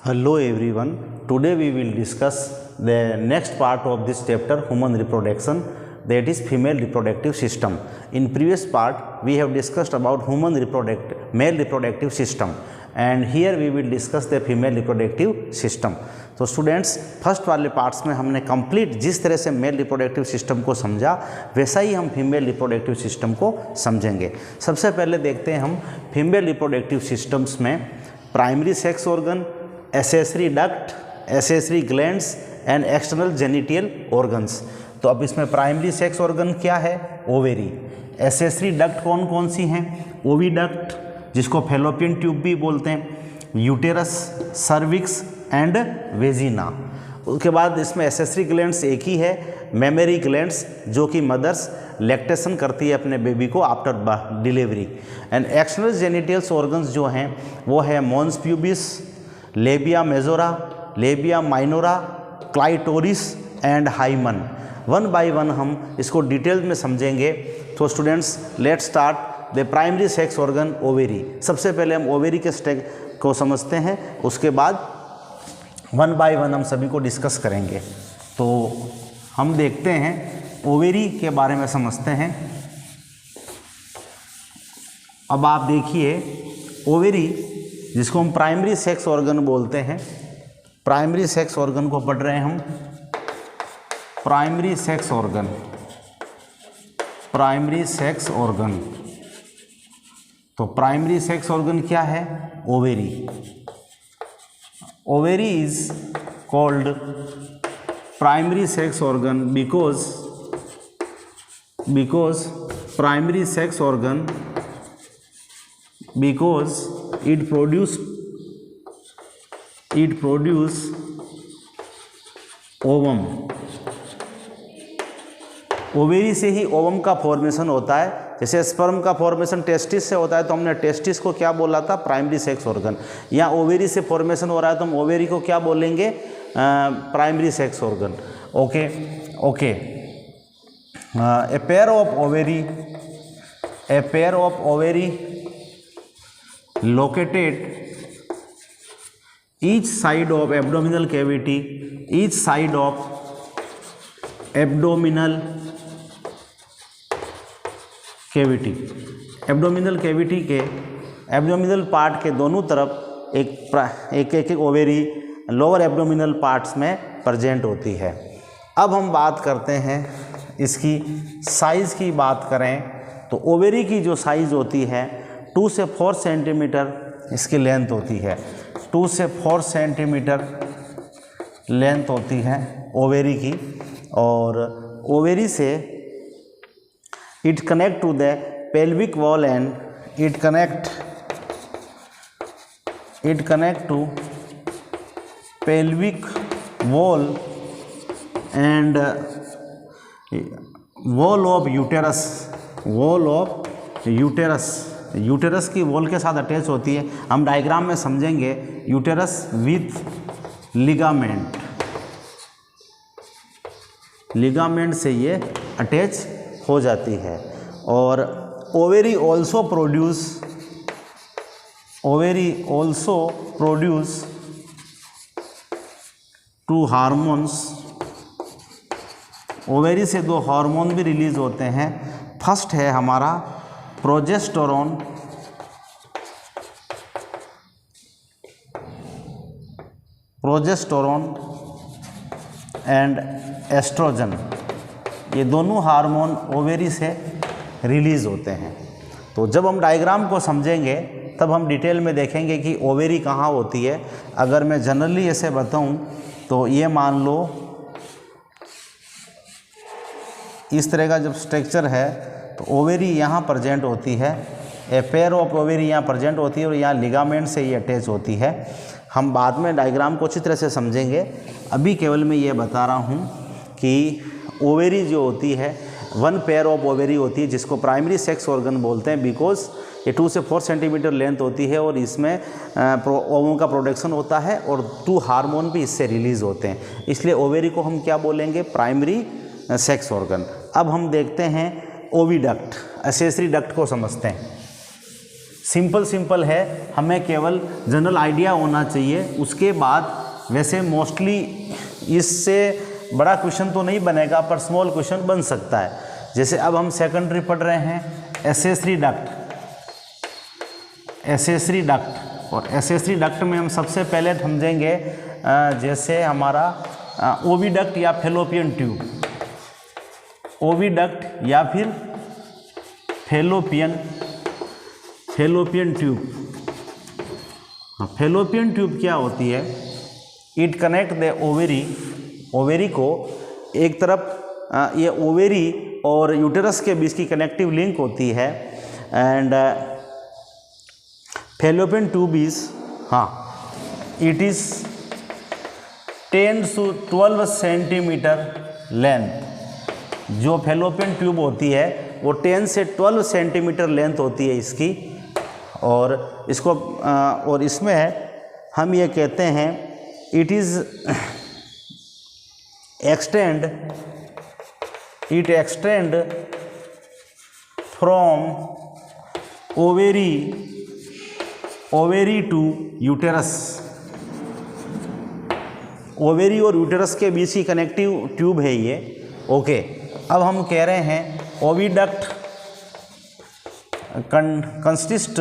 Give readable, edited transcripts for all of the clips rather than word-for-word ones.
Hello everyone. Today we will discuss the next part of this chapter, human reproduction, that is female reproductive system. In previous part we have discussed about male reproductive system, and here we will discuss the female reproductive system. तो students first वाले parts में हमने complete जिस तरह से male reproductive system को समझा वैसा ही हम फीमेल रिप्रोडक्टिव सिस्टम को समझेंगे। सबसे पहले देखते हैं हम फीमेल रिप्रोडक्टिव सिस्टम्स में primary sex organ, accessory duct, accessory glands and external genital organs. तो अब इसमें प्राइमरी सेक्स ऑर्गन क्या है? ओवेरी। एसेसरी डक्ट कौन कौन सी हैं? ओविडक्ट, जिसको फैलोपियन ट्यूब भी बोलते हैं, यूटेरस, सर्विक्स एंड वेजिना। उसके बाद इसमें एसेसरी ग्लैंड्स एक ही है, मेमरी ग्लैंड्स, जो कि मदर्स लैक्टेशन करती है अपने बेबी को after delivery. And external genitals organs जो हैं वो है mons pubis, labia majora, labia minora, clitoris and hymen. One by one हम इसको डिटेल में समझेंगे। तो students let's start the primary sex organ ovary. सबसे पहले हम ओवेरी के स्टेज को समझते हैं, उसके बाद वन बाय वन हम सभी को डिस्कस करेंगे। तो हम देखते हैं ओवेरी के बारे में समझते हैं। अब आप देखिए ओवेरी, जिसको हम प्राइमरी सेक्स ऑर्गन बोलते हैं, प्राइमरी सेक्स ऑर्गन को पढ़ रहे हैं हम, primary sex organ, primary sex organ. तो प्राइमरी सेक्स ऑर्गन क्या है? Ovary. Ovary is called primary sex organ because primary sex organ because it produce ovum। Ovary से ही ओवम का फॉर्मेशन होता है। जैसे स्पर्म का फॉर्मेशन टेस्टिस से होता है, तो हमने टेस्टिस को क्या बोला था? Primary sex organ. यहाँ ओवेरी से फॉर्मेशन हो रहा है तो हम ओवेरी को क्या बोलेंगे? Primary sex organ. Okay okay. A pair of ovary located each side of abdominal cavity, each side of abdominal cavity. Abdominal cavity के एब्डोमिनल पार्ट के दोनों तरफ एक ओवेरी लोअर एब्डोमिनल पार्ट्स में प्रेजेंट होती है। अब हम बात करते हैं इसकी साइज़ की। बात करें तो ओवेरी की जो साइज़ होती है 2 से 4 सेंटीमीटर इसकी लेंथ होती है। 2 से 4 सेंटीमीटर लेंथ होती है ओवेरी की। और ओवेरी से it connect to the pelvic wall and it connect to pelvic wall and wall of uterus, uterus की वॉल के साथ अटैच होती है। हम डायग्राम में समझेंगे। यूटेरस विथ लिगामेंट से ये अटैच हो जाती है। और ovary also produce 2 hormones. Ovary से 2 हार्मोन भी रिलीज होते हैं। फर्स्ट है हमारा प्रोजेस्टेरोन एंड एस्ट्रोजन। ये दोनों हार्मोन ओवेरी से रिलीज़ होते हैं। तो जब हम डायग्राम को समझेंगे तब हम डिटेल में देखेंगे कि ओवेरी कहाँ होती है। अगर मैं जनरली ऐसे बताऊं तो ये मान लो इस तरह का जब स्ट्रक्चर है तो ओवेरी यहाँ प्रेजेंट होती है, ए पेयर ऑफ ओवेरी यहाँ प्रेजेंट होती है और यहाँ लिगामेंट से ये अटैच होती है। हम बाद में डायग्राम को अच्छी तरह से समझेंगे। अभी केवल मैं ये बता रहा हूँ कि ओवेरी जो होती है 1 पेयर ऑफ ओवेरी होती है, जिसको प्राइमरी सेक्स ऑर्गन बोलते हैं बिकॉज ये 2 से 4 सेंटीमीटर लेंथ होती है और इसमें ओवम का प्रोडक्शन होता है और 2 हार्मोन भी इससे रिलीज़ होते हैं। इसलिए ओवेरी को हम क्या बोलेंगे? Primary sex organ. अब हम देखते हैं ओविडक्ट, एसेसरी डक्ट को समझते हैं। सिंपल है, हमें केवल जनरल आइडिया होना चाहिए। उसके बाद वैसे मोस्टली इससे बड़ा क्वेश्चन तो नहीं बनेगा पर स्मॉल क्वेश्चन बन सकता है। जैसे अब हम सेकेंडरी पढ़ रहे हैं एसेसरी डक्ट, एसेसरी डक्ट, और एसेसरी डक्ट में हम सबसे पहले समझेंगे जैसे हमारा ओविडक्ट या फेलोपियन ट्यूब, ओविडक्ट या फिर फेलोपियन ट्यूब। फेलोपियन ट्यूब क्या होती है? इट कनेक्ट द ओवेरी को एक तरफ, ये ओवेरी और यूटेरस के बीच की कनेक्टिव लिंक होती है। And fallopian tube is, it is 10 to 12 centimetre length. जो फेलोपियन ट्यूब होती है वो 10 से 12 सेंटीमीटर लेंथ होती है इसकी, और इसको और इसमें हम ये कहते हैं it extend from ovary to uterus. Ovary और यूटेरस के बीच की कनेक्टिव ट्यूब है ये। ओके, अब हम कह रहे हैं ओविडक्ट कंसिस्ट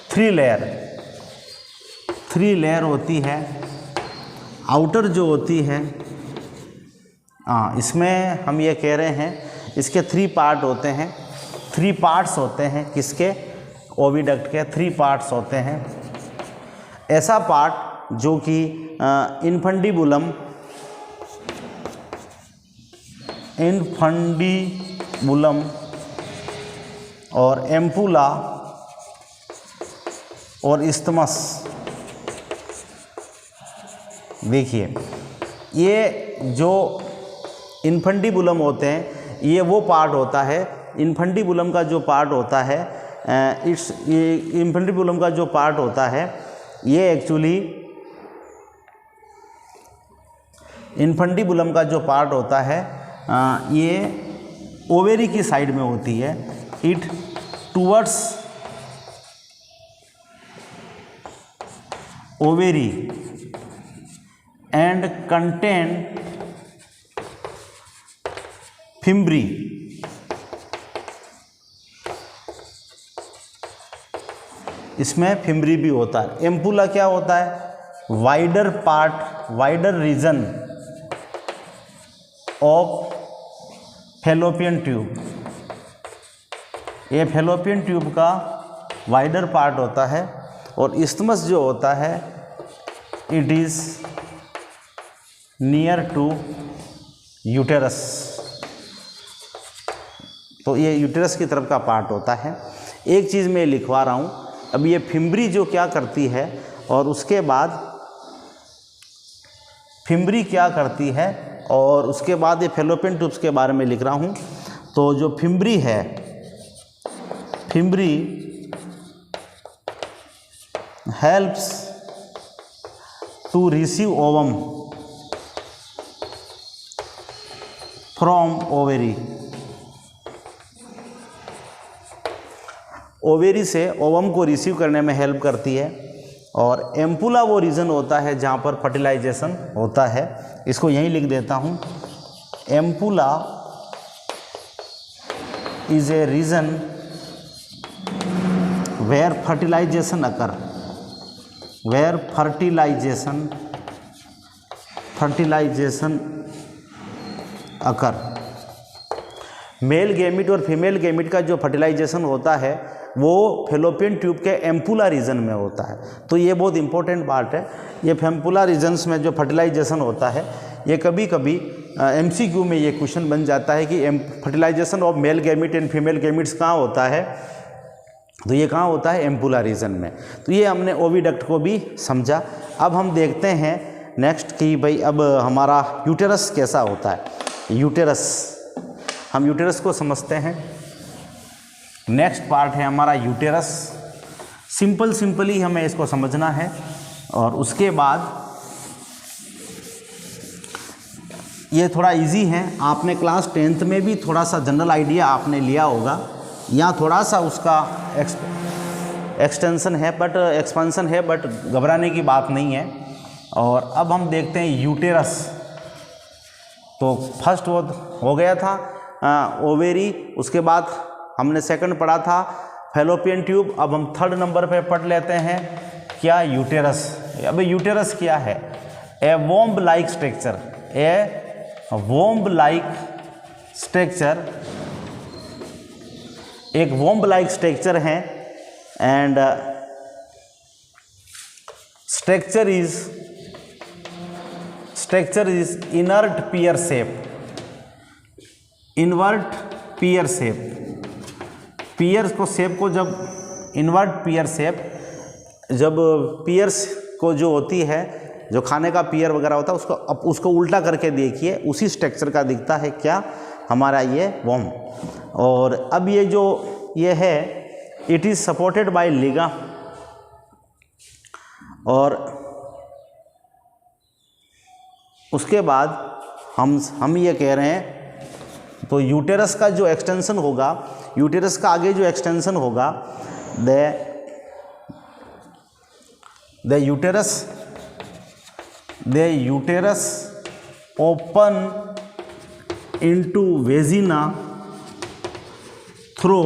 3 लेयर होती है। आउटर जो होती है, इसमें हम ये कह रहे हैं इसके 3 पार्ट होते हैं, 3 पार्ट्स होते हैं। किसके? ओविडक्ट के 3 पार्ट्स होते हैं। ऐसा पार्ट जो कि इनफंडिबुलम और एम्पुला और इस्थमस। देखिए, ये जो इनफंडिबुलम होते हैं, ये वो पार्ट होता है, इनफंडिबुलम का जो पार्ट होता है, ये इनफंडिबुलम का जो पार्ट होता है, ये एक्चुअली इनफंडिबुलम का जो पार्ट होता है, ये ओवेरी की साइड में होती है। It towards ovary and contain fimbriae. इसमें फिम्ब्री भी होता है। एम्पुला क्या होता है? Wider part, wider region of fallopian tube. ये फेलोपियन ट्यूब का वाइडर पार्ट होता है। और इस्थमस जो होता है, it is near to uterus. तो ये यूटेरस की तरफ का पार्ट होता है। एक चीज़ मैं लिखवा रहा हूँ, अब ये फिम्ब्री जो क्या करती है, और उसके बाद फिम्ब्री क्या करती है, और उसके बाद ये फेलोपियन ट्यूब्स के बारे में लिख रहा हूँ। तो जो फिम्ब्री है, fimbriae helps to receive ovum from ovary. Ovary से ओवम को रिसीव करने में हेल्प करती है। और एम्पुला वो रीजन होता है जहाँ पर फर्टिलाइजेशन होता है। इसको यहीं लिख देता हूँ। Ampulla is a region where fertilisation occur, where fertilisation occur. Male gamete और फीमेल गैमिट का जो फर्टिलाइजेशन होता है वो फेलोपियन ट्यूब के एम्पुला रीजन में होता है। तो ये बहुत इंपॉर्टेंट पार्ट है। ये एम्पुला रीजन्स में जो फर्टिलाइजेशन होता है, ये कभी कभी MCQ में ये क्वेश्चन बन जाता है कि fertilisation of male gamete and female gametes कहाँ होता है? तो ये कहाँ होता है? एम्पुला रीजन में। तो ये हमने ओविडक्ट को भी समझा। अब हम देखते हैं नेक्स्ट कि भाई अब हमारा यूटेरस कैसा होता है। यूटेरस, हम यूटेरस को समझते हैं। नेक्स्ट पार्ट है हमारा यूटेरस। सिंपली हमें इसको समझना है। और उसके बाद ये थोड़ा इजी है, आपने क्लास 10th में भी थोड़ा सा जनरल आइडिया आपने लिया होगा। यहाँ थोड़ा सा उसका एक्सटेंशन है बट एक्सपेंशन है, बट घबराने की बात नहीं है। और अब हम देखते हैं यूटेरस। तो फर्स्ट वो हो गया था ओवेरी, उसके बाद हमने सेकंड पढ़ा था फैलोपियन ट्यूब। अब हम थर्ड नंबर पे पढ़ लेते हैं क्या, यूटेरस। अब यूटेरस क्या है? A womb like structure, a womb like structure, एक वोम्ब लाइक स्ट्रक्चर है। And structure is inert pear shape, invert pear shape. Pear को शेप को जब इनवर्ट पियर शेप, जब पियर्स को जो होती है, जो खाने का पियर वगैरह होता है, उसको उल्टा करके देखिए, उसी स्ट्रक्चर का दिखता है क्या हमारा ये वोम। और अब ये जो ये है, इट इज़ सपोर्टेड बाय लिगा, और उसके बाद हम ये कह रहे हैं, तो यूटेरस का जो एक्सटेंशन होगा, यूटेरस का आगे जो एक्सटेंशन होगा, the uterus open into vagina through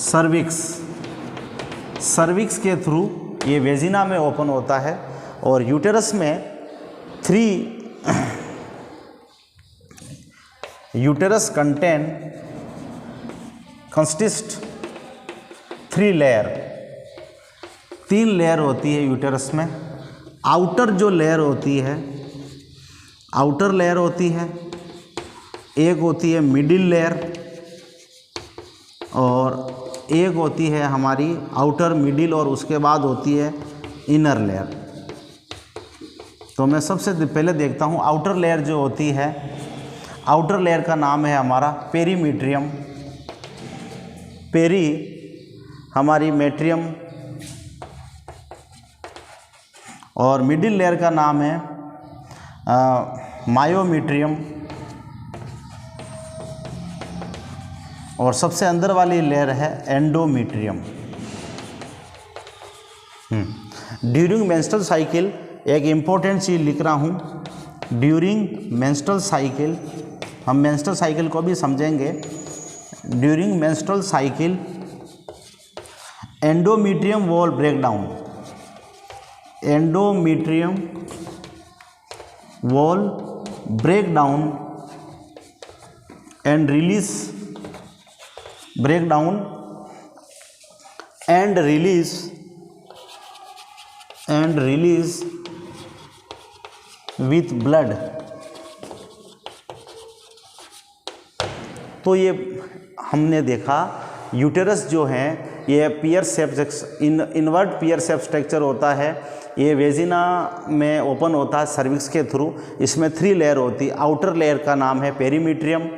cervix, cervix के थ्रू ये वेजिना में ओपन होता है। और यूटेरस में यूटेरस कंसिस्ट 3 लेयर, 3 लेयर होती है यूटेरस में। आउटर जो लेयर होती है, आउटर लेयर होती है, एक होती है मिडिल लेयर, और एक होती है हमारी आउटर मिडिल, और उसके बाद होती है इनर लेयर। तो मैं सबसे पहले देखता हूँ आउटर लेयर जो होती है, आउटर लेयर का नाम है हमारा पेरीमीट्रियम, पेरी हमारी मेट्रियम, और मिडिल लेयर का नाम है मायोमीट्रियम, और सबसे अंदर वाली लेयर है एंडोमीट्रियम। ड्यूरिंग मेंस्ट्रुअल साइकिल, एक इम्पोर्टेंट चीज़ लिख रहा हूँ, ड्यूरिंग मेंस्ट्रुअल साइकिल, हम मेंस्ट्रुअल साइकिल को भी समझेंगे। During menstrual cycle endometrium wall breakdown, endometrium wall breakdown and release, breakdown and release with blood. तो ये हमने देखा यूटेरस जो है ये pear shape, invert pear shape structure होता है। ये वेजिना में ओपन होता है सर्विक्स के थ्रू। इसमें 3 लेयर होती है। आउटर लेयर का नाम है पेरीमीट्रियम,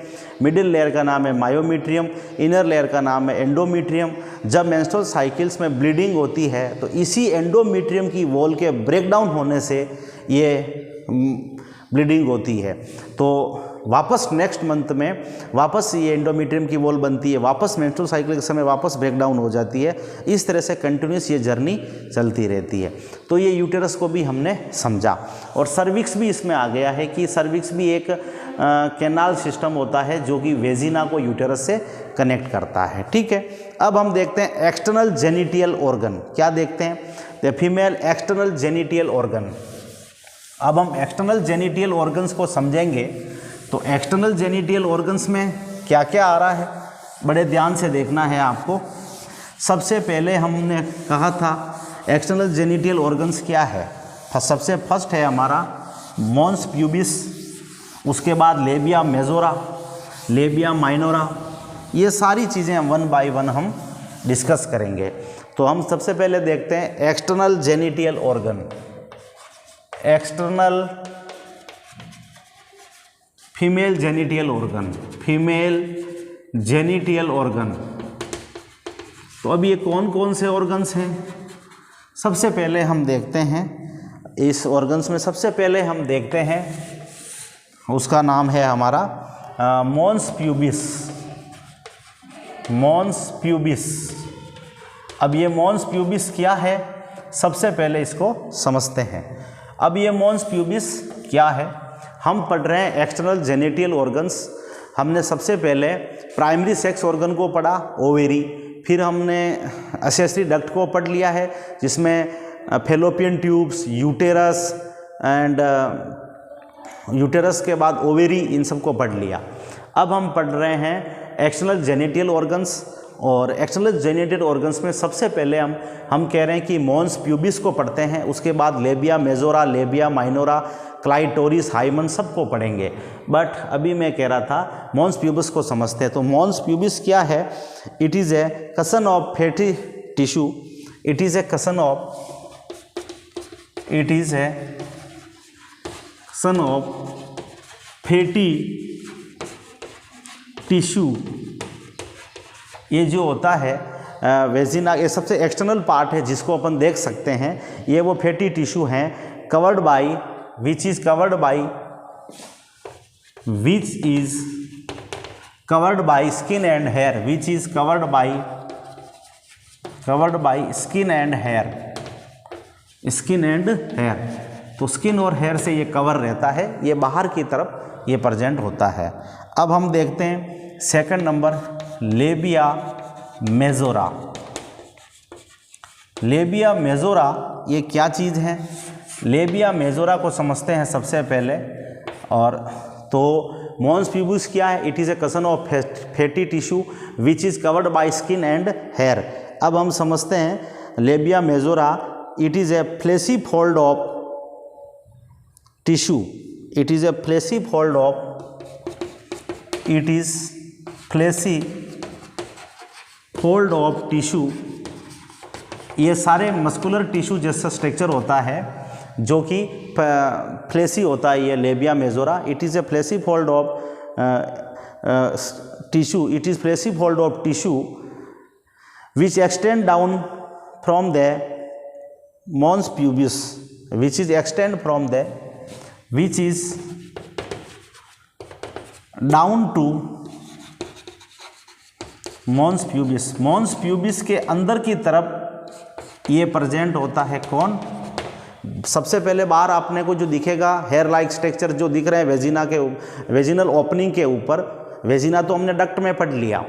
मिडिल लेयर का नाम है मायोमीट्रियम, इनर लेयर का नाम है एंडोमीट्रियम। जब मेंस्ट्रुअल साइकिल्स में ब्लीडिंग होती है तो इसी एंडोमीट्रियम की वॉल के ब्रेकडाउन होने से ये ब्लीडिंग होती है। तो वापस नेक्स्ट मंथ में वापस ये एंडोमीट्रियम की वॉल बनती है, वापस मेंस्ट्रुअल साइकिल के समय वापस ब्रेकडाउन हो जाती है। इस तरह से कंटिन्यूस ये जर्नी चलती रहती है। तो ये यूटेरस को भी हमने समझा, और सर्विक्स भी इसमें आ गया है कि सर्विक्स भी एक कैनाल सिस्टम होता है जो कि वेजिना को यूटेरस से कनेक्ट करता है। ठीक है, अब हम देखते हैं एक्सटर्नल जेनिटियल ऑर्गन। क्या देखते हैं? The female external genital organ. अब हम एक्सटर्नल जेनिटियल ऑर्गन्स को समझेंगे। तो एक्सटर्नल जेनिटियल ऑर्गन्स में क्या क्या आ रहा है, बड़े ध्यान से देखना है आपको। सबसे पहले हमने कहा था एक्सटर्नल जेनिटियल ऑर्गन्स क्या है। सबसे फर्स्ट है हमारा मॉन्स प्यूबिस, उसके बाद लेबिया मेजोरा, लेबिया माइनोरा। ये सारी चीज़ें 1 बाय 1 हम डिस्कस करेंगे। तो हम सबसे पहले देखते हैं external genital organ. External female genital organ, female genital organ. तो अब ये कौन कौन से ऑर्गन्स हैं? सबसे पहले हम देखते हैं इस ऑर्गन्स में, सबसे पहले हम देखते हैं उसका नाम है हमारा मॉन्स प्यूबिस। Mons pubis. अब ये मॉन्स प्यूबिस क्या है, सबसे पहले इसको समझते हैं। अब ये मॉन्स प्यूबिस क्या है, हम पढ़ रहे हैं एक्सटर्नल जेनिटल ऑर्गन्स। हमने सबसे पहले प्राइमरी सेक्स ऑर्गन को पढ़ा, ओवेरी, फिर हमने एसेसरी डक्ट को पढ़ लिया है जिसमें fallopian tubes, uterus and uterus के बाद ओवेरी, इन सब को पढ़ लिया। अब हम पढ़ रहे हैं एक्सटर्नल जेनिटल ऑर्गन्स, और एक्सटर्नल जेनिटल ऑर्गन्स में सबसे पहले हम कह रहे हैं कि मॉन्स प्यूबिस को पढ़ते हैं, उसके बाद labia majora, labia minora, clitoris, hymen सबको पढ़ेंगे। बट अभी मैं कह रहा था मॉन्स प्यूबिस को समझते हैं। तो मॉन्स प्यूबिस क्या है, it is a cushion of fatty tissue, it is a cushion of fatty tissue. ये जो होता है वेजिना, ये सबसे एक्सटर्नल पार्ट है जिसको अपन देख सकते हैं। ये वो फैटी टिश्यू हैं covered by which is covered by skin and hair, which is covered by skin and hair, skin and hair। तो स्किन और हेयर से ये कवर रहता है, ये बाहर की तरफ ये प्रेजेंट होता है। अब हम देखते हैं second number, लेबिया majora. Labia majora ये क्या चीज़ है, लेबिया मेजोरा को समझते हैं सबसे पहले। और तो मॉन्स प्यूबिस क्या है, it is a cushion of fatty tissue which is covered by skin and hair. अब हम समझते हैं labia majora, it is a fleshy fold of tissue, it is a fleshy fold of, it is fleshy fold of tissue. ये सारे muscular tissue जैसा structure होता है जो कि फ्लेसी होता है, ये labia majora. It is a fleshy fold of tissue, it is fleshy fold of tissue which extend down from the mons pubis, which is extend from the, which is down to mons pubis. Mons pubis के अंदर की तरफ ये present होता है कौन, सबसे पहले बाहर आपने को जो दिखेगा हेयर लाइक स्ट्रक्चर जो दिख रहे हैं वेजिना के, वेजिनल ओपनिंग के ऊपर। वेजिना तो हमने डक्ट में पढ़ लिया,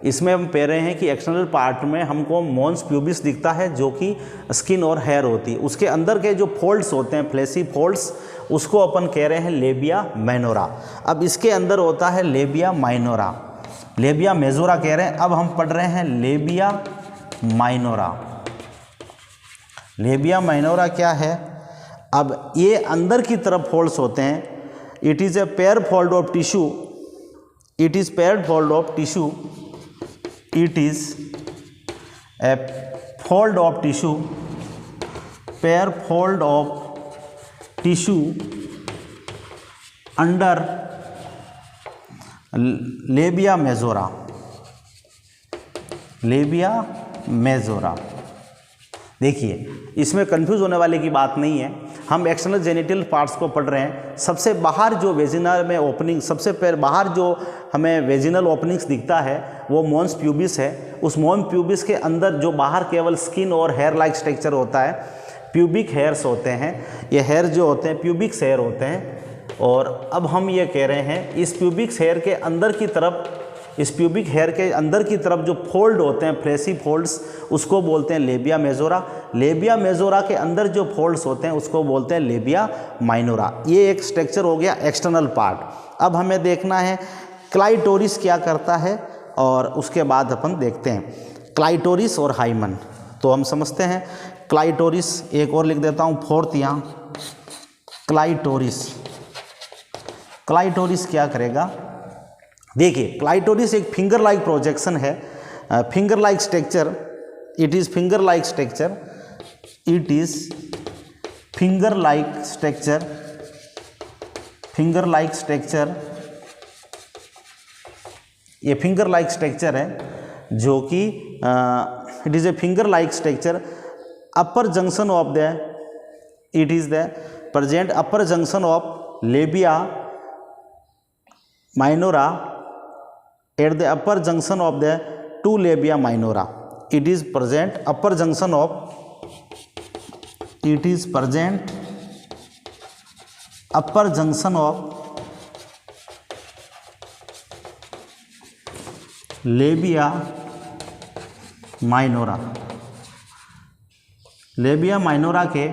इसमें हम कह रहे हैं कि एक्सटर्नल पार्ट में हमको मॉन्स प्यूबिस दिखता है जो कि स्किन और हेयर होती है। उसके अंदर के जो फोल्ड्स होते हैं, फ्लेसी फोल्ड्स, उसको अपन कह रहे हैं लेबिया माइनोरा। अब इसके अंदर होता है लेबिया माइनोरा, लेबिया मेजोरा कह रहे हैं। अब हम पढ़ रहे हैं लेबिया माइनोरा। लेबिया माइनोरा क्या है, अब ये अंदर की तरफ फोल्ड्स होते हैं। It is a pair fold of tissue, it is pair fold of tissue, it is A fold of tissue, pair fold of tissue under लेबिया majora, labia majora. देखिए इसमें कंफ्यूज होने वाले की बात नहीं है, हम एक्सटर्नल जेनिटल पार्ट्स को पढ़ रहे हैं। सबसे बाहर जो वेजिना में ओपनिंग, सबसे बाहर जो हमें वेजिनल ओपनिंग्स दिखता है वो मॉन्स प्यूबिस है। उस मॉन्स प्यूबिस के अंदर जो बाहर केवल स्किन और हेयर लाइक स्ट्रक्चर होता है, प्यूबिक हेयर्स होते हैं। ये हेयर जो होते हैं प्यूबिक हेयर होते हैं। और अब हम ये कह रहे हैं इस प्यूबिक हेयर के अंदर की तरफ, इस प्यूबिक हेयर के अंदर की तरफ जो फोल्ड होते हैं, फ्लेसी फोल्ड्स, उसको बोलते हैं लेबिया मेजोरा। लेबिया मेजोरा के अंदर जो फोल्ड्स होते हैं उसको बोलते हैं लेबिया माइनोरा। ये एक स्ट्रक्चर हो गया एक्सटर्नल पार्ट। अब हमें देखना है क्लाइटोरिस क्या करता है, और उसके बाद अपन देखते हैं क्लाइटोरिस और हाइमन। तो हम समझते हैं क्लाइटोरिस, एक और लिख देता हूँ फोर्थ यहाँ, क्लाइटोरिस। क्लाइटोरिस क्या करेगा, देखिए क्लाइटोरिस एक फिंगर लाइक प्रोजेक्शन है, finger like structure, it is finger like structure, it is finger like structure, finger like structure. ये फिंगर लाइक स्ट्रक्चर है जो कि it is a finger like structure upper junction of the, it is the present upper junction of labia minora at the upper junction of the 2 labia minora. It is present upper junction of labia minora. Labia minora के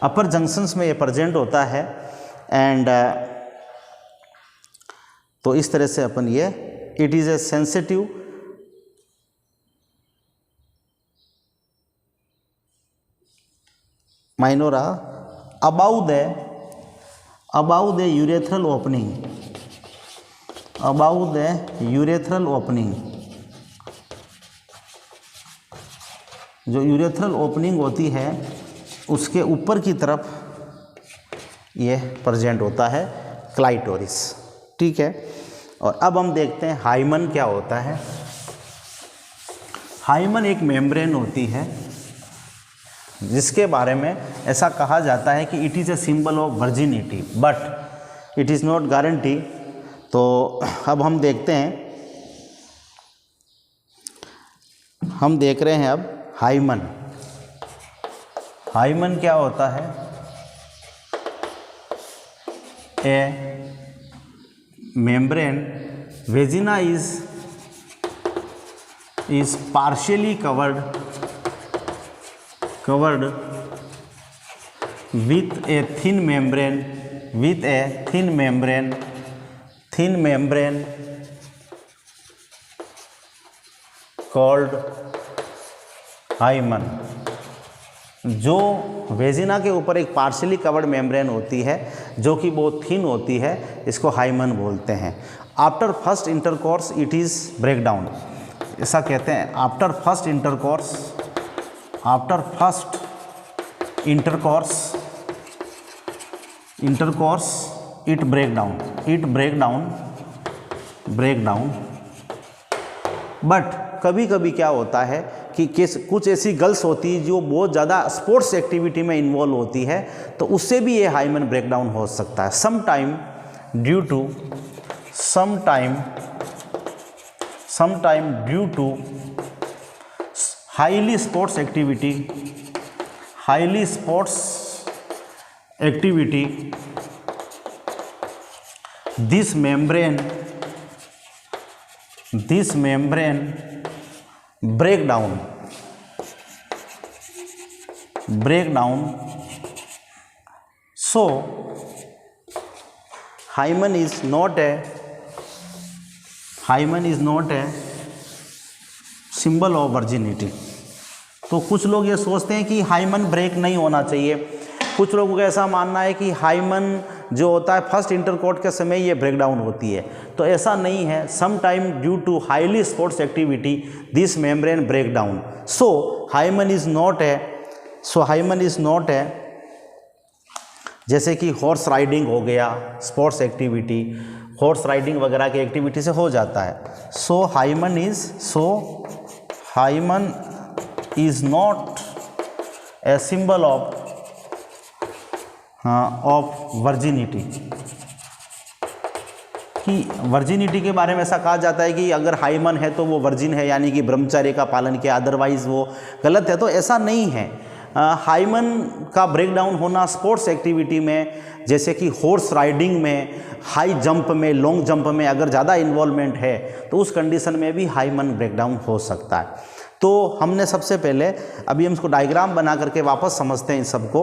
अपर junctions में ये present होता है and तो इस तरह से अपन ये it is A sensitive minora about the urethral opening, जो यूरेथ्रल ओपनिंग होती है उसके ऊपर की तरफ ये प्रेजेंट होता है क्लाइटोरिस, ठीक है। और अब हम देखते हैं हाइमन क्या होता है। हाइमन एक मेम्ब्रेन होती है जिसके बारे में ऐसा कहा जाता है कि it is A symbol of virginity but it is not guarantee. तो अब हम देखते हैं, हम देख रहे हैं अब हाइमन। हाइमन क्या होता है? A membrane vagina is partially covered with a thin membrane called hymen. जो वेजिना के ऊपर एक पार्शियली कवर्ड मेम्ब्रेन होती है जो कि बहुत थिन होती है, इसको हाइमन बोलते हैं। After first intercourse it is break down, ऐसा कहते हैं। After first intercourse it break down. But कभी कभी क्या होता है कि कुछ ऐसी गर्ल्स होती है जो बहुत ज़्यादा स्पोर्ट्स एक्टिविटी में इन्वॉल्व होती है, तो उससे भी ये हाइमन ब्रेकडाउन हो सकता है। Sometime due to highly sports activity this membrane break down. So hymen is not a symbol of virginity। तो कुछ लोग ये सोचते हैं कि हाइमन ब्रेक नहीं होना चाहिए। कुछ लोगों का ऐसा मानना है कि हाइमन जो होता है फर्स्ट इंटरकोर्स के समय ये ब्रेक डाउन होती है, तो ऐसा नहीं है। Some time due to highly sports activity this membrane break down. So hymen is not a जैसे कि हॉर्स राइडिंग हो गया, स्पोर्ट्स एक्टिविटी, हॉर्स राइडिंग वगैरह की एक्टिविटी से हो जाता है। So hymen is not a symbol of virginity. कि वर्जिनिटी के बारे में ऐसा कहा जाता है कि अगर हाइमन है तो वो वर्जिन है, यानी कि ब्रह्मचर्य का पालन किया, अदरवाइज वो गलत है। तो ऐसा नहीं है। हाइमन का ब्रेकडाउन होना स्पोर्ट्स एक्टिविटी में, जैसे कि हॉर्स राइडिंग में, हाई जंप में, लॉन्ग जंप में अगर ज़्यादा इन्वॉल्वमेंट है तो उस कंडीशन में भी हाइमन ब्रेकडाउन हो सकता है। तो हमने सबसे पहले अभी हम इसको डायग्राम बना करके वापस समझते हैं इन सबको।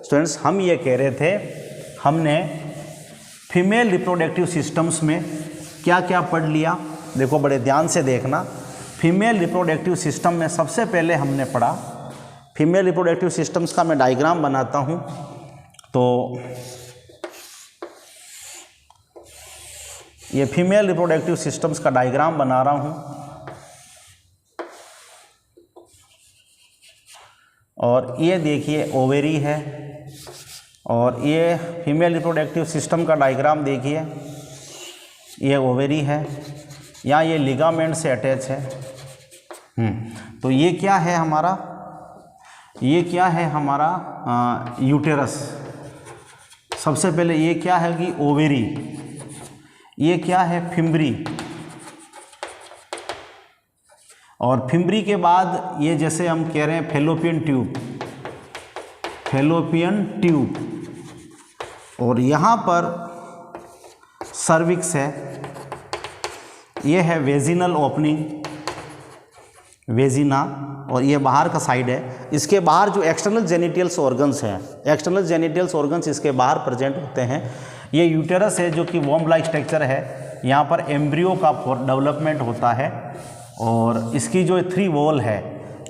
स्टूडेंट्स, हम ये कह रहे थे, हमने फीमेल रिप्रोडक्टिव सिस्टम्स में क्या क्या पढ़ लिया। देखो बड़े ध्यान से देखना। फीमेल रिप्रोडक्टिव सिस्टम में सबसे पहले हमने पढ़ा, फीमेल रिप्रोडक्टिव सिस्टम्स का मैं डायग्राम बनाता हूँ। तो ये फीमेल रिप्रोडक्टिव सिस्टम्स का डायग्राम बना रहा हूँ और ये देखिए ओवेरी है और ये फीमेल रिप्रोडक्टिव सिस्टम का डायग्राम देखिए, ये ओवेरी है, यहाँ ये लिगामेंट से अटैच है। तो ये क्या है हमारा, ये क्या है हमारा यूटेरस। सबसे पहले ये क्या है कि ओवेरी, ये क्या है फिम्बरी, और फिम्बरी के बाद ये जैसे हम कह रहे हैं फैलोपियन ट्यूब, और यहाँ पर सर्विक्स है, ये है वेजिनल ओपनिंग, वेजिना, और ये बाहर का साइड है। इसके बाहर जो एक्सटर्नल जेनिटल्स ऑर्गन्स हैं, एक्सटर्नल जेनिटल्स ऑर्गन्स इसके बाहर प्रेजेंट होते हैं। ये यूटेरस है जो कि वॉर्म लाइक स्ट्रक्चर है, यहाँ पर एम्ब्रियो का डेवलपमेंट होता है। और इसकी जो 3 वॉल है,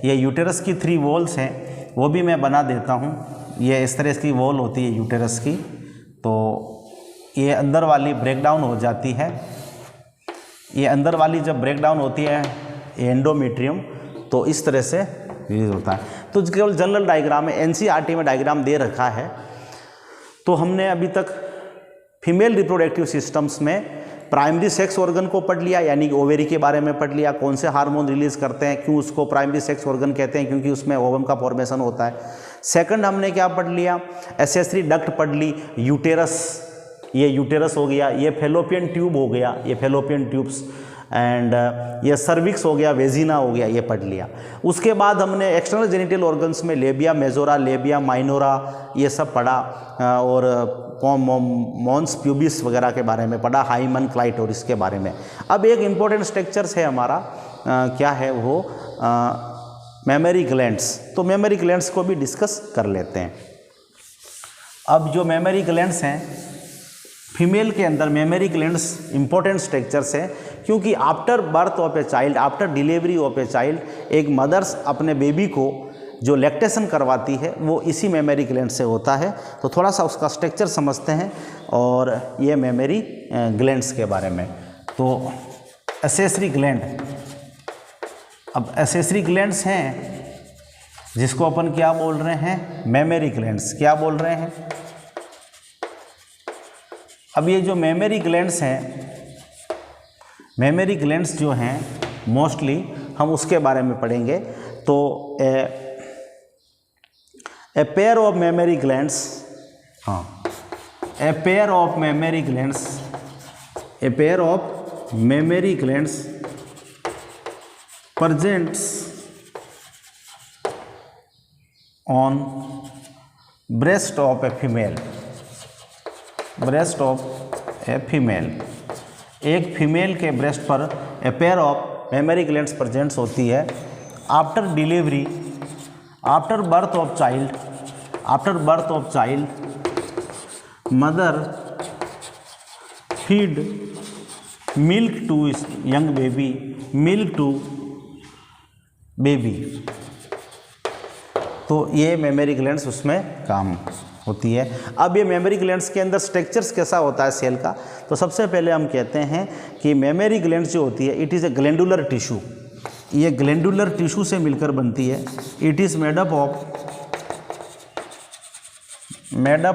ये यूटेरस की 3 वॉल्स हैं, वो भी मैं बना देता हूँ। ये इस तरह की वॉल होती है यूटेरस की, तो ये अंदर वाली ब्रेक डाउन हो जाती है। ये अंदर वाली जब ब्रेक डाउन होती है एंडोमेट्रियम, तो इस तरह से यूज होता है। तो केवल जनरल डायग्राम है, एनसीईआरटी में डायग्राम दे रखा है। तो हमने अभी तक फीमेल रिप्रोडक्टिव सिस्टम्स में प्राइमरी सेक्स ऑर्गन को पढ़ लिया, यानी कि ओवेरी के बारे में पढ़ लिया, कौन से हार्मोन रिलीज करते हैं, क्यों उसको प्राइमरी सेक्स ऑर्गन कहते हैं, क्योंकि उसमें ओवम का फॉर्मेशन होता है। सेकंड हमने क्या पढ़ लिया, एसेसरी डक्ट पढ़ ली, यूटेरस, ये यूटेरस हो गया, ये फैलोपियन ट्यूब हो गया, ये फैलोपियन ट्यूब्स, एंड ये सर्विक्स हो गया, वेजिना हो गया, ये पढ़ लिया। उसके बाद हमने एक्सटर्नल जेनिटल ऑर्गन्स में लेबिया मेजोरा, लेबिया माइनोरा, ये सब पढ़ा, और मॉन्स प्यूबिस वगैरह के बारे में पढ़ा, हाइमन क्लाइटोरिस के बारे में। अब एक इम्पोर्टेंट स्ट्रक्चर्स है हमारा, क्या है वो, मेमरी ग्लैंड्स। तो मेमरी ग्लैंड्स को भी डिस्कस कर लेते हैं। अब जो मेमरी ग्लैंड्स हैं फीमेल के अंदर, मेमरी ग्लैंड्स इंपॉर्टेंट स्ट्रक्चर्स है, क्योंकि after birth of a child, after delivery of a child, एक मदर्स अपने बेबी को जो लैक्टेशन करवाती है वो इसी मेमरी ग्लैंड से होता है। तो थोड़ा सा उसका स्ट्रक्चर समझते हैं, और ये मेमरी ग्लैंड्स के बारे में। तो एसेसरी ग्लैंड, अब एसेसरी ग्लैंड्स हैं जिसको अपन क्या बोल रहे हैं, मेमरी ग्लैंड्स। क्या बोल रहे हैं? अब ये जो मेमरी ग्लैंड्स हैं, मेमरी ग्लैंड्स जो हैं मोस्टली हम उसके बारे में पढ़ेंगे। तो a pair of mammary glands, हाँ, a pair of mammary glands, a pair of mammary glands presents on breast of a female, breast of a female, एक फीमेल के ब्रेस्ट पर a pair of mammary glands presents होती है after delivery, after birth of child, after birth of child mother feed milk to young baby, milk to baby. तो ये mammary glands उसमें काम होती है। अब ये मेमरी ग्लैंड्स के अंदर स्ट्रक्चर्स कैसा होता है सेल का, तो सबसे पहले हम कहते हैं कि मेमरी ग्लैंड्स जो होती है it is A glandular tissue, ये ग्लैंडुलर टिश्यू से मिलकर बनती है। It is made up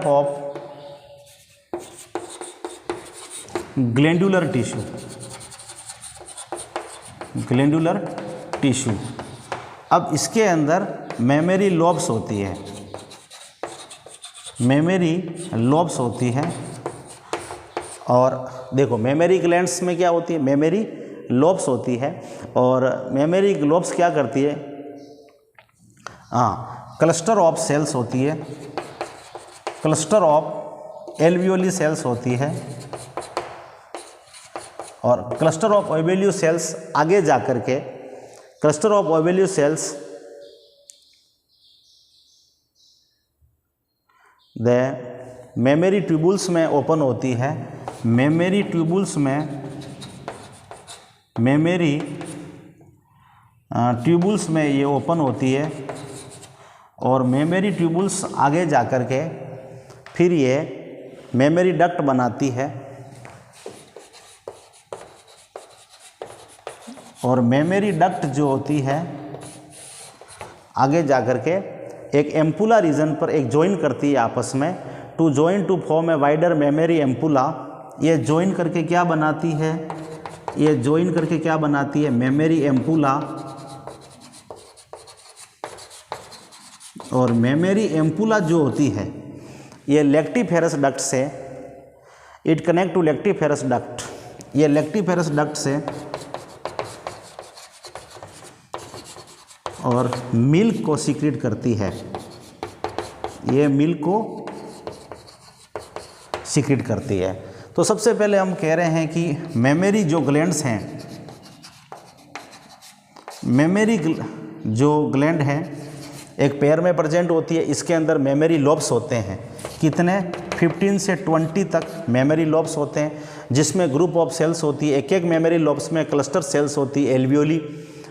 of glandular tissue, glandular tissue. अब इसके अंदर मेमरी लोब्स होती है, मेमरी लोब्स होती है। और देखो मेमरी ग्लैंड्स में क्या होती है, मेमरी लोब्स होती है। और मेमरी लोब्स क्या करती है, हाँ, क्लस्टर ऑफ सेल्स होती है, क्लस्टर ऑफ एल्वियोली सेल्स होती है। और क्लस्टर ऑफ ओवेल्यू सेल्स आगे जा कर के, क्लस्टर ऑफ ओवेल्यू सेल्स द मेमरी ट्यूबुल्स में ओपन होती है, मेमरी ट्यूबुल्स में, मेमरी ट्यूबुल्स में ये ओपन होती है। और मेमरी ट्यूबुल्स आगे जा कर के फिर ये मेमरी डक्ट बनाती है। और मेमरी डक्ट जो होती है आगे जा कर के एक एम्पुला रीजन पर एक जॉइन करती है आपस में, to join to form a wider mammary ampulla. ये जॉइन करके क्या बनाती है, ये जॉइन करके क्या बनाती है, मेमरी एम्पुला। और मेमरी एम्पुला जो होती है ये लेक्टिफेरस डक्ट से, it connect to lactiferous duct, ये लेक्टिफेरस डक्ट से और मिल्क को सीक्रेट करती है, ये मिल्क को सीक्रेट करती है। तो सबसे पहले हम कह रहे हैं कि मेमोरी जो ग्लैंड्स हैं, मेमोरी जो ग्लैंड हैं एक पेयर में प्रेजेंट होती है, इसके अंदर मेमोरी लोब्स होते हैं। कितने? 15 से 20 तक मेमोरी लोब्स होते हैं, जिसमें ग्रुप ऑफ सेल्स होती है। एक एक मेमोरी लोब्स में क्लस्टर सेल्स होती है एल्वियोली,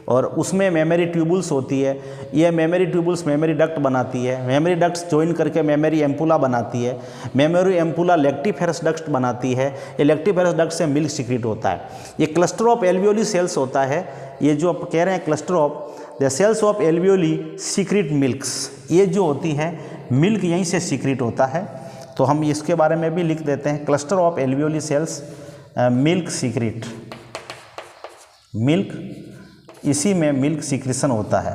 और उसमें मेमोरी ट्यूबुल्स होती है। ये मेमोरी ट्यूबुल्स मेमोरी डक्ट बनाती है, मेमोरी डक्ट्स ज्वाइन करके मेमोरी एम्पुला बनाती है, मेमोरी एम्पुला लैक्टिफेरस डक्ट बनाती है। ये लैक्टिफेरस डक्ट से मिल्क सीक्रेट होता है। ये क्लस्टर ऑफ एल्वियोली सेल्स होता है, ये जो आप कह रहे हैं cluster of the cells of alveoli secrete milks, ये जो होती है मिल्क यहीं से सीक्रेट होता है। तो हम इसके बारे में भी लिख देते हैं, cluster of alveoli cells milk secrete, milk, इसी में मिल्क सीक्रेशन होता है।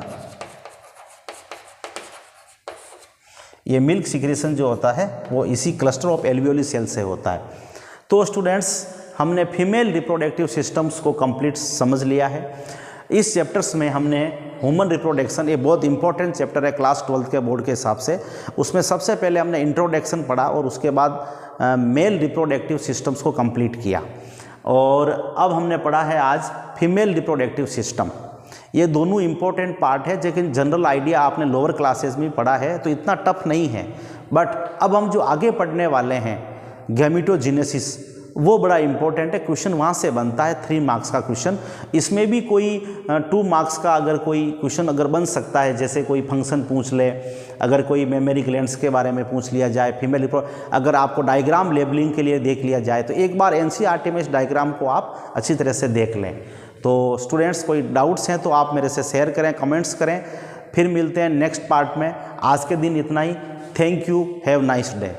ये मिल्क सीक्रेशन जो होता है वो इसी क्लस्टर ऑफ एल्वियोली सेल से होता है। तो स्टूडेंट्स, हमने फीमेल रिप्रोडक्टिव सिस्टम्स को कंप्लीट समझ लिया है। इस चैप्टर्स में हमने ह्यूमन रिप्रोडक्शन, ये बहुत इंपॉर्टेंट चैप्टर है क्लास 12 के बोर्ड के हिसाब से। उसमें सबसे पहले हमने इंट्रोडक्शन पढ़ा और उसके बाद मेल रिप्रोडक्टिव सिस्टम्स को कंप्लीट किया, और अब हमने पढ़ा है आज फीमेल रिप्रोडक्टिव सिस्टम। ये दोनों इंपॉर्टेंट पार्ट है, लेकिन जनरल आइडिया आपने लोअर क्लासेस में पढ़ा है तो इतना टफ नहीं है। बट अब हम जो आगे पढ़ने वाले हैं गैमेटोजेनेसिस, वो बड़ा इंपॉर्टेंट है। क्वेश्चन वहाँ से बनता है 3 मार्क्स का क्वेश्चन। इसमें भी कोई 2 मार्क्स का अगर कोई क्वेश्चन अगर बन सकता है, जैसे कोई फंक्शन पूछ ले, अगर कोई मेमोरी ग्लैंड्स के बारे में पूछ लिया जाए, फीमेल अगर आपको डायग्राम लेबलिंग के लिए देख लिया जाए, तो एक बार एनसीईआरटी में इस डायग्राम को आप अच्छी तरह से देख लें। तो स्टूडेंट्स, कोई डाउट्स हैं तो आप मेरे से शेयर करें, कमेंट्स करें। फिर मिलते हैं नेक्स्ट पार्ट में। आज के दिन इतना ही। Thank you, have nice day.